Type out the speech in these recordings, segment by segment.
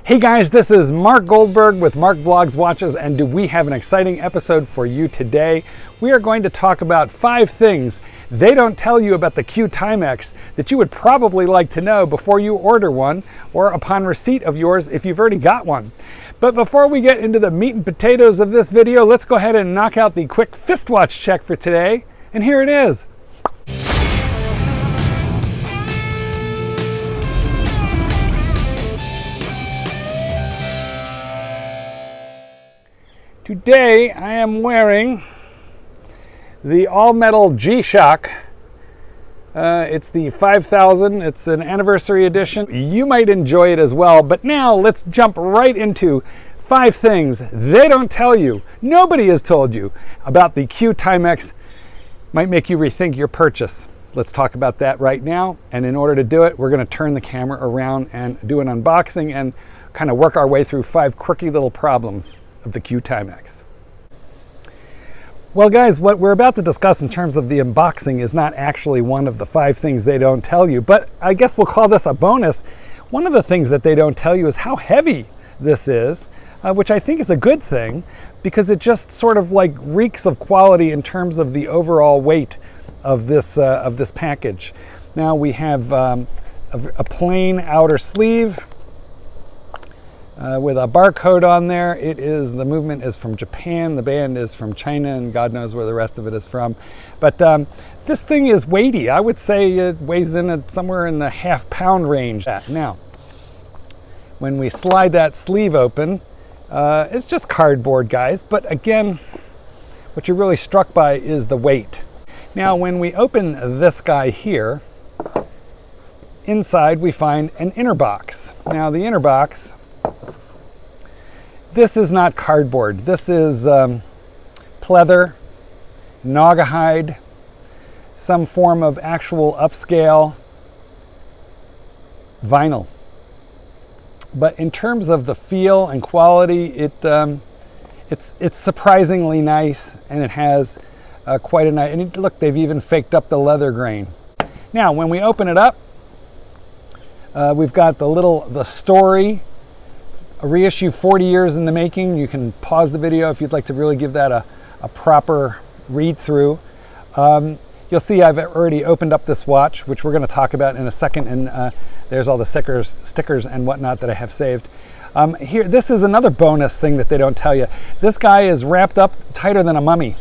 Hey guys, this is Marc Goldberg with Marc Vlogs Watches, and do we have an exciting episode for you today. We are going to talk about 5 things they don't tell you about the Q Timex that you would probably like to know before you order one or upon receipt of yours if you've already got one. But before we get into the meat and potatoes of this video, let's go ahead and knock out the quick fist watch check for today. And here it is. Today I am wearing the all-metal G-Shock. It's the 5000. It's an anniversary edition. You might enjoy it as well, but now let's jump right into 5 things they don't tell you, nobody has told you about the Q Timex. Might make you rethink your purchase. Let's talk about that right now, and in order to do it, we're going to turn the camera around and do an unboxing and kind of work our way through 5 quirky little problems of the Q Timex. Well guys, what we're about to discuss in terms of the unboxing is not actually one of the 5 things they don't tell you, but I guess we'll call this a bonus. One of the things that they don't tell you is how heavy this is, which I think is a good thing, because it just sort of like reeks of quality in terms of the overall weight of this package. Now we have a plain outer sleeve with a barcode on there. The movement is from Japan, the band is from China, and God knows where the rest of it is from. But this thing is weighty. I would say it weighs in at somewhere in the half-pound range. Now, when we slide that sleeve open, it's just cardboard, guys. But again, what you're really struck by is the weight. Now, when we open this guy here, inside we find an inner box. Now, the inner box, this is not cardboard. This is pleather, naugahyde, some form of actual upscale vinyl. But in terms of the feel and quality, it's surprisingly nice, and it has quite a nice. And look, they've even faked up the leather grain. Now, when we open it up, we've got the story. A reissue 40 years in the making. You can pause the video if you'd like to really give that a proper read through. You'll see I've already opened up this watch, which we're going to talk about in a second, and there's all the stickers and whatnot that I have saved. Here, this is another bonus thing that they don't tell you. This guy is wrapped up tighter than a mummy.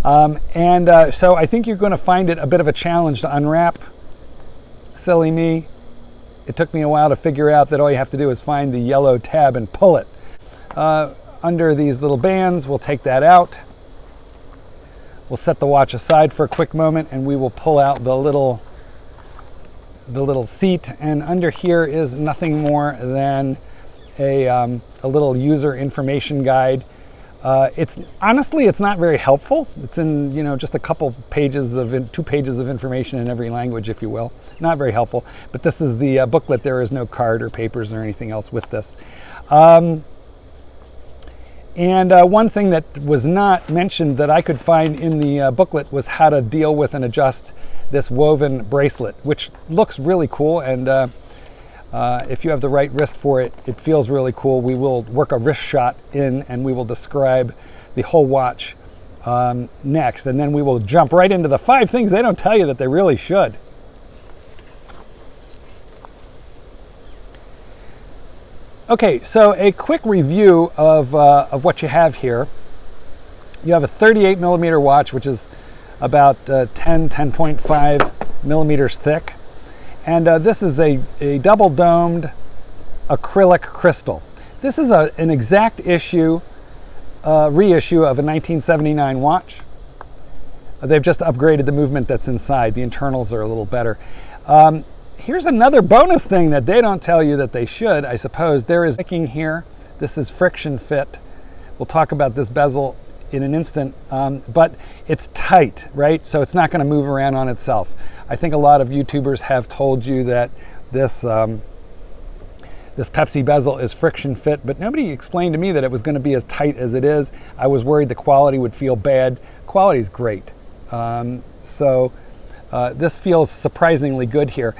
So I think you're going to find it a bit of a challenge to unwrap. Silly me. It took me a while to figure out that all you have to do is find the yellow tab and pull it. Under these little bands, we'll take that out. We'll set the watch aside for a quick moment, and we will pull out the little seat. And under here is nothing more than a little user information guide. Honestly, it's not very helpful. It's in, just a couple pages 2 pages of information in every language, if you will. Not very helpful. But this is the booklet. There is no card or papers or anything else with this. One thing that was not mentioned that I could find in the booklet was how to deal with and adjust this woven bracelet, which looks really cool. And if you have the right wrist for it, it feels really cool. We will work a wrist shot in, and we will describe the whole watch next. And then we will jump right into the 5 things they don't tell you that they really should. Okay, so a quick review of what you have here. You have a 38 millimeter watch, which is about 10.5 millimeters thick. And this is a double-domed acrylic crystal. This is an exact reissue of a 1979 watch. They've just upgraded the movement that's inside. The internals are a little better. Here's another bonus thing that they don't tell you that they should, I suppose. There is picking here. This is friction fit. We'll talk about this bezel in an instant, but it's tight, right? So it's not going to move around on itself. I think a lot of YouTubers have told you that this Pepsi bezel is friction fit, but nobody explained to me that it was going to be as tight as it is. I was worried the quality would feel bad. Quality is great. This feels surprisingly good here.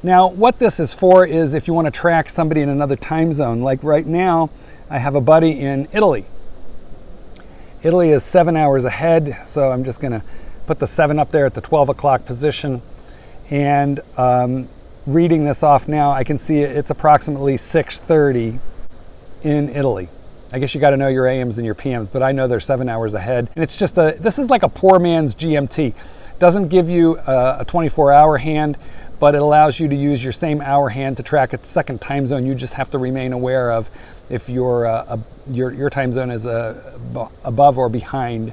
Now, what this is for is if you want to track somebody in another time zone. Like right now, I have a buddy in Italy. Italy is 7 hours ahead, so I'm just going to put the 7 up there at the 12 o'clock position. And reading this off now, I can see it's approximately 6:30 in Italy. I guess you got to know your AMs and your PMs, but I know they're 7 hours ahead. And it's just this is like a poor man's GMT. Doesn't give you a 24-hour hand, but it allows you to use your same hour hand to track a second time zone. You just have to remain aware of if your time zone is above or behind.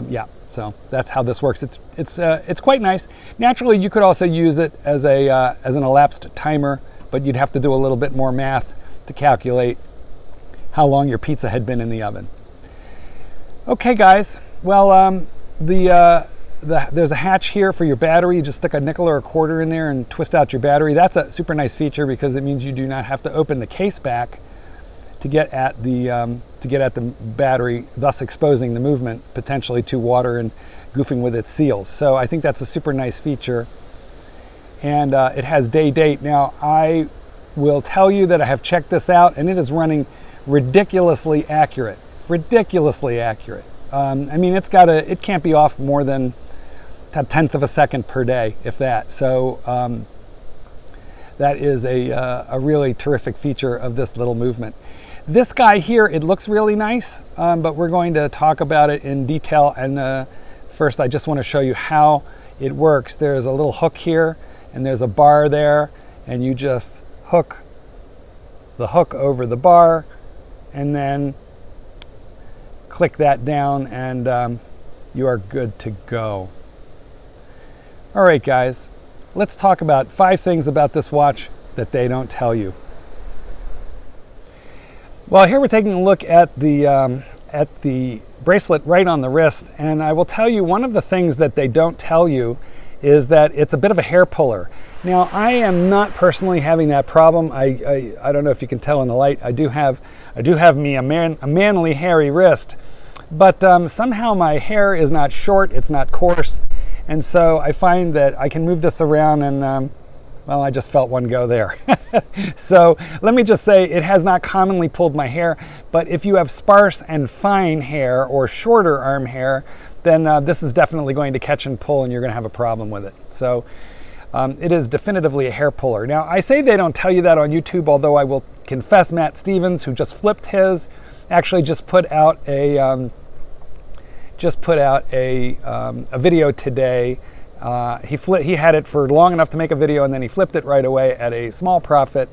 Yeah, so that's how this works. It's quite nice. Naturally, you could also use it as an elapsed timer, but you'd have to do a little bit more math to calculate how long your pizza had been in the oven. Okay, guys. Well, there's a hatch here for your battery. You just stick a nickel or a quarter in there and twist out your battery. That's a super nice feature because it means you do not have to open the case back to get at the battery, thus exposing the movement potentially to water and goofing with its seals. So I think that's a super nice feature. And it has day date. Now I will tell you that I have checked this out and it is running ridiculously accurate. Ridiculously accurate. I mean, it can't be off more than a tenth of a second per day, if that. So that is a really terrific feature of this little movement. This guy here, it looks really nice, but we're going to talk about it in detail. And first, I just want to show you how it works. There's a little hook here, and there's a bar there, and you just hook the hook over the bar, and then click that down, and you are good to go. All right, guys, let's talk about 5 things about this watch that they don't tell you. Well, here we're taking a look at the bracelet right on the wrist, and I will tell you one of the things that they don't tell you is that it's a bit of a hair puller. Now, I am not personally having that problem. I don't know if you can tell in the light. I do have me a manly hairy wrist, but somehow my hair is not short. It's not coarse, and so I find that I can move this around and. Well, I just felt one go there. So let me just say it has not commonly pulled my hair, but if you have sparse and fine hair or shorter arm hair, then this is definitely going to catch and pull and you're going to have a problem with it. So it is definitively a hair puller. Now, I say they don't tell you that on YouTube, although I will confess Matt Stevens, who just flipped his, actually just put out a video today. He had it for long enough to make a video, and then he flipped it right away at a small profit,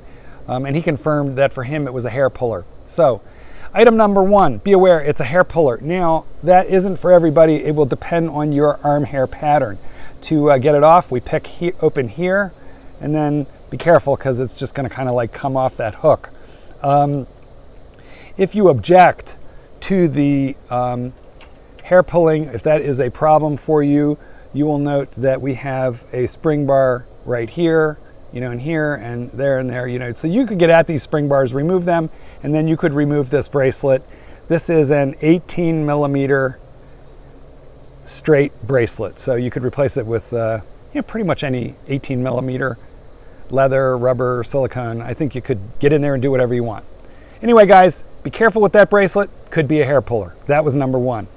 and he confirmed that for him it was a hair puller. So item number 1, be aware it's a hair puller. Now, that isn't for everybody. It will depend on your arm hair pattern. To get it off, we pick open here, and then be careful because it's just going to kind of like come off that hook. If you object to the hair pulling, if that is a problem for you, you will note that we have a spring bar right here, and here and there, so you could get at these spring bars, remove them, and then you could remove this bracelet. This is an 18 millimeter straight bracelet, so you could replace it with pretty much any 18 millimeter leather, rubber, silicone. I think you could get in there and do whatever you want. Anyway, guys, be careful with that bracelet. Could be a hair puller. That was number 1.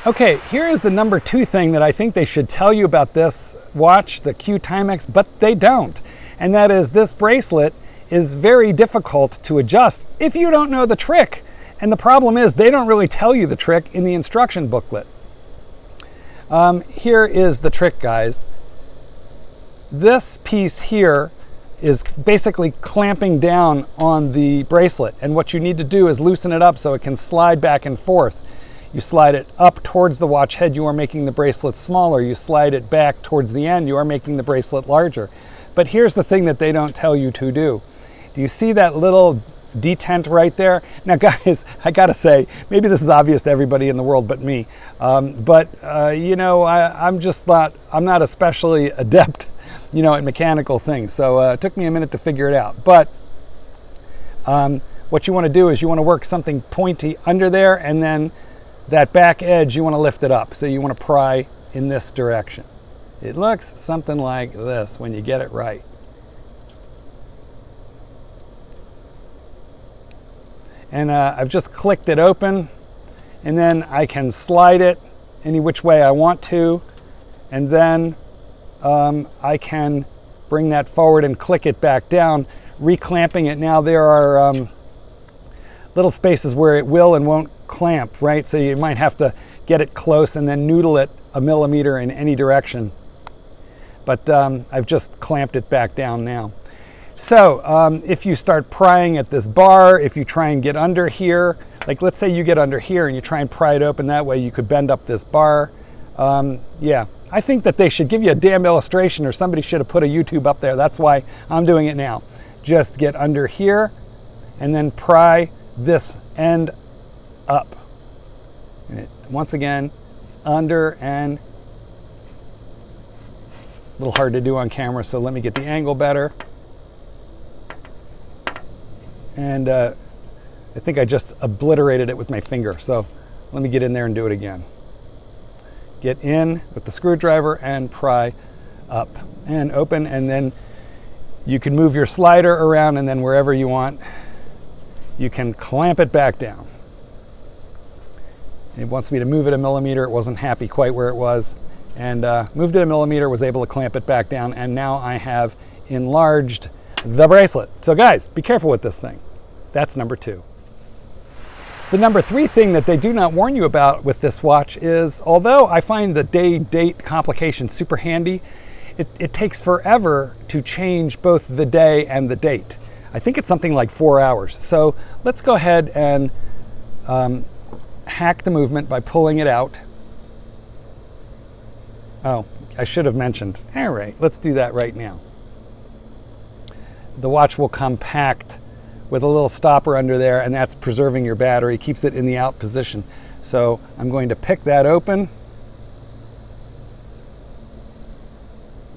Okay, here is the number 2 thing that I think they should tell you about this watch, the Q Timex, but they don't. And that is this bracelet is very difficult to adjust if you don't know the trick. And the problem is they don't really tell you the trick in the instruction booklet. Here is the trick, guys. This piece here is basically clamping down on the bracelet. And what you need to do is loosen it up so it can slide back and forth. You slide it up towards the watch head, you are making the bracelet smaller. You slide it back towards the end, you are making the bracelet larger. But here's the thing that they don't tell you to do. Do you see that little detent right there? Now, guys, I gotta say, maybe this is obvious to everybody in the world but me. I'm not especially adept, at mechanical things. So it took me a minute to figure it out. But what you want to do is you want to work something pointy under there, and then that back edge, you want to lift it up. So you want to pry in this direction. It looks something like this when you get it right. And I've just clicked it open, and then I can slide it any which way I want to, and then I can bring that forward and click it back down, reclamping it. Now there are little spaces where it will and won't clamp, right? So you might have to get it close and then noodle it a millimeter in any direction. But I've just clamped it back down now. So if you start prying at this bar, if you try and get under here, like let's say you get under here and you try and pry it open that way, you could bend up this bar. Yeah, I think that they should give you a damn illustration, or somebody should have put a YouTube up there. That's why I'm doing it now. Just get under here and then pry this end up. And it, once again, under and a little hard to do on camera, so let me get the angle better. And I think I just obliterated it with my finger, so let me get in there and do it again. Get in with the screwdriver and pry up and open, and then you can move your slider around, and then wherever you want, you can clamp it back down. It wants me to move it a millimeter. It wasn't happy quite where it was, and moved it a millimeter, was able to clamp it back down, and now I have enlarged the bracelet. So guys, be careful with this thing. That's number 2. The number 3 thing that they do not warn you about with this watch is, although I find the day-date complication super handy, it takes forever to change both the day and the date. I think it's something like 4 hours. So let's go ahead and hack the movement by pulling it out. Oh, I should have mentioned. All right, let's do that right now. The watch will come packed with a little stopper under there, and that's preserving your battery, keeps it in the out position. So I'm going to pick that open,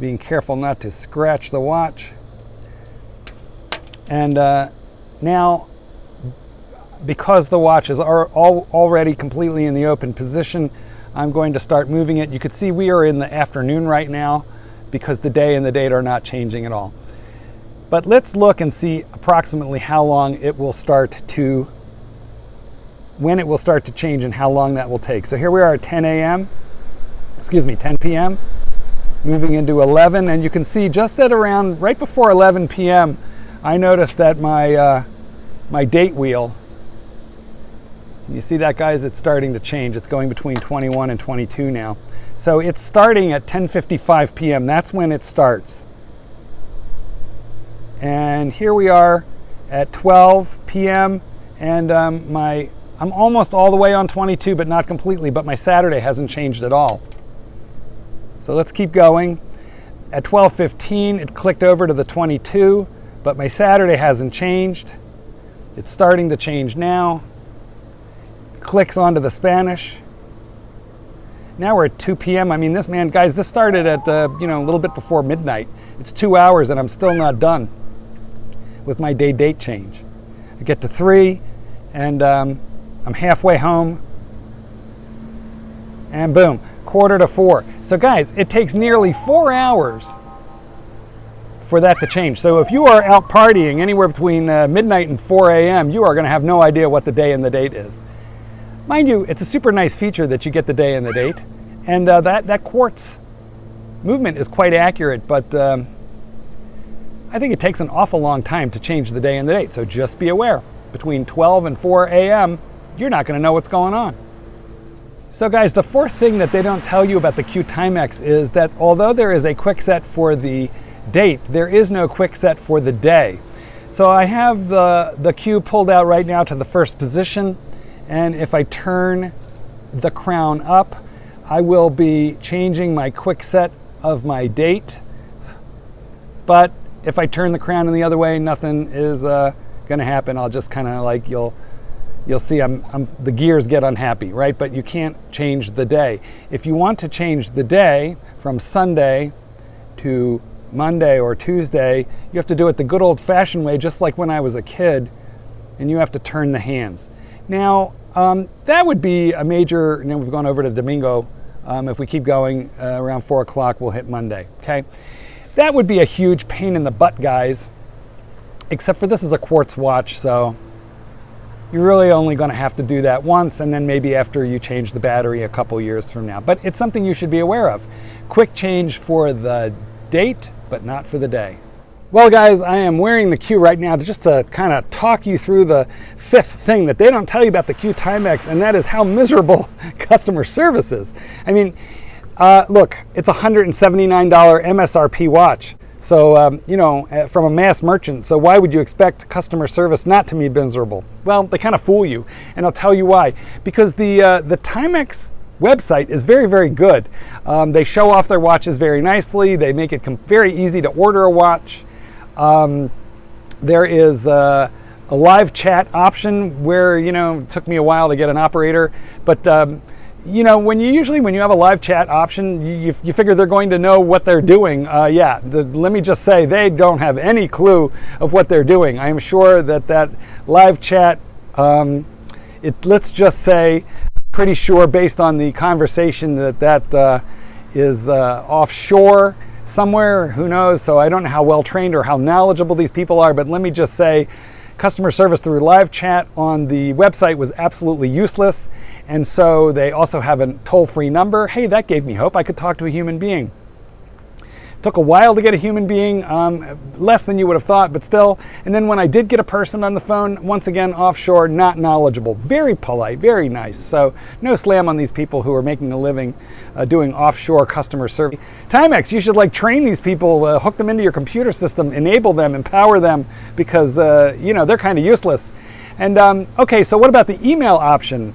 being careful not to scratch the watch. And now, because the watch is already completely in the open position, I'm going to start moving it. You can see we are in the afternoon right now because the day and the date are not changing at all. But let's look and see approximately how long it will start to, when it will start to change and how long that will take. So here we are at 10 p.m., moving into 11, and you can see just at around, right before 11 p.m., I noticed that my date wheel, you see that, guys, it's starting to change. It's going between 21 and 22 now. So it's starting at 10:55 p.m. That's when it starts. And here we are at 12 p.m. and I'm almost all the way on 22, but not completely, but my Saturday hasn't changed at all. So let's keep going. At 12:15, it clicked over to the 22, but my Saturday hasn't changed. It's starting to change now. Clicks onto the Spanish. Now we're at 2 p.m. I mean, this, man, guys, this started at a little bit before midnight. It's 2 hours and I'm still not done with my date change. I get to 3 and I'm halfway home, and boom, 3:45. So guys, it takes nearly 4 hours for that to change. So if you are out partying anywhere between midnight and 4 a.m., you are going to have no idea what the day and the date is. Mind you, it's a super nice feature that you get the day and the date, and that quartz movement is quite accurate, but I think it takes an awful long time to change the day and the date, so just be aware. Between 12 and 4 a.m., you're not going to know what's going on. So guys, the 4th thing that they don't tell you about the Q Timex is that although there is a quick set for the date, there is no quick set for the day. So I have the Q pulled out right now to the 1st position, and if I turn the crown up, I will be changing my quick set of my date. But if I turn the crown in the other way, nothing is going to happen. I'll just kind of like, you'll see the gears get unhappy, right? But you can't change the day. If you want to change the day from Sunday to Monday or Tuesday, you have to do it the good old-fashioned way, just like when I was a kid, and you have to turn the hands. Now, that would be a major, we've gone over to Domingo If we keep going around 4 o'clock, we'll hit Monday, okay? That would be a huge pain in the butt, guys, except for this is a quartz watch, so you're really only going to have to do that once, and then maybe after you change the battery a couple years from now. But it's something you should be aware of. Quick change for the date, but not for the day. Well, guys, I am wearing the Q right now just to kind of talk you through the fifth thing that they don't tell you about the Q Timex, and that is how miserable customer service is. I mean, look, it's a $179 MSRP watch. So, you know, from a mass merchant, so why would you expect customer service not to be miserable? Well, they kind of fool you, and I'll tell you why. Because the Timex website is very, very good. They show off their watches very nicely. They make it very easy to order a watch. There is a live chat option where, you know, it took me a while to get an operator, but you know, when you have a live chat option, you figure they're going to know what they're doing. Let me just say, they don't have any clue of what they're doing. I am sure that live chat, let's just say, pretty sure based on the conversation that is offshore somewhere, who knows? So I don't know how well trained or how knowledgeable these people are, but let me just say, customer service through live chat on the website was absolutely useless. And so they also have a toll-free number. Hey, that gave me hope. I could talk to a human being. Took a while to get a human being, less than you would have thought, but still. And then when I did get a person on the phone, once again, offshore, not knowledgeable. Very polite, very nice. So no slam on these people who are making a living doing offshore customer service. Timex, you should train these people, hook them into your computer system, enable them, empower them, because you know, they're kind of useless. And okay, so what about the email option?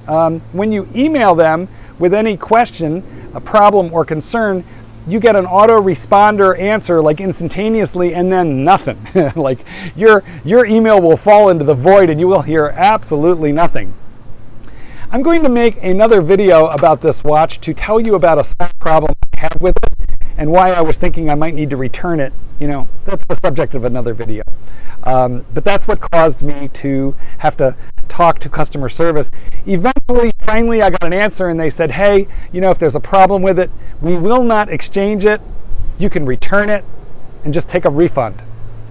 When you email them with any question, a problem or concern, you get an autoresponder answer instantaneously, and then nothing. Your email will fall into the void and you will hear absolutely nothing. I'm going to make another video about this watch to tell you about a small problem I had with it and why I was thinking I might need to return it. You know, that's the subject of another video. But that's what caused me to have to talk to customer service. Eventually, finally, I got an answer and they said, hey, you know, if there's a problem with it, we will not exchange it. You can return it and just take a refund.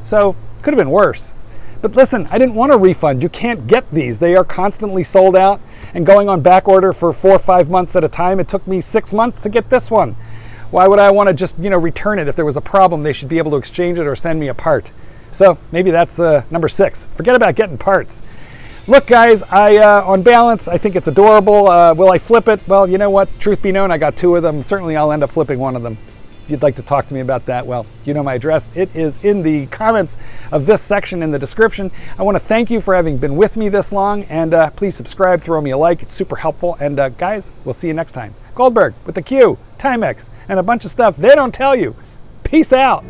So, could have been worse. But listen, I didn't want a refund. You can't get these. They are constantly sold out and going on back order for 4 or 5 months at a time. It took me 6 months to get this one. Why would I want to just, you know, return it? If there was a problem, they should be able to exchange it or send me a part. So maybe that's number 6. Forget about getting parts. Look, guys, on balance, I think it's adorable. Will I flip it? Well, you know what? Truth be known, I got 2 of them. Certainly I'll end up flipping one of them. If you'd like to talk to me about that, well, you know my address. It is in the comments of this section in the description. I want to thank you for having been with me this long, and please subscribe, throw me a like. It's super helpful. And guys, we'll see you next time. Goldberg with the Q, Timex, and a bunch of stuff they don't tell you. Peace out.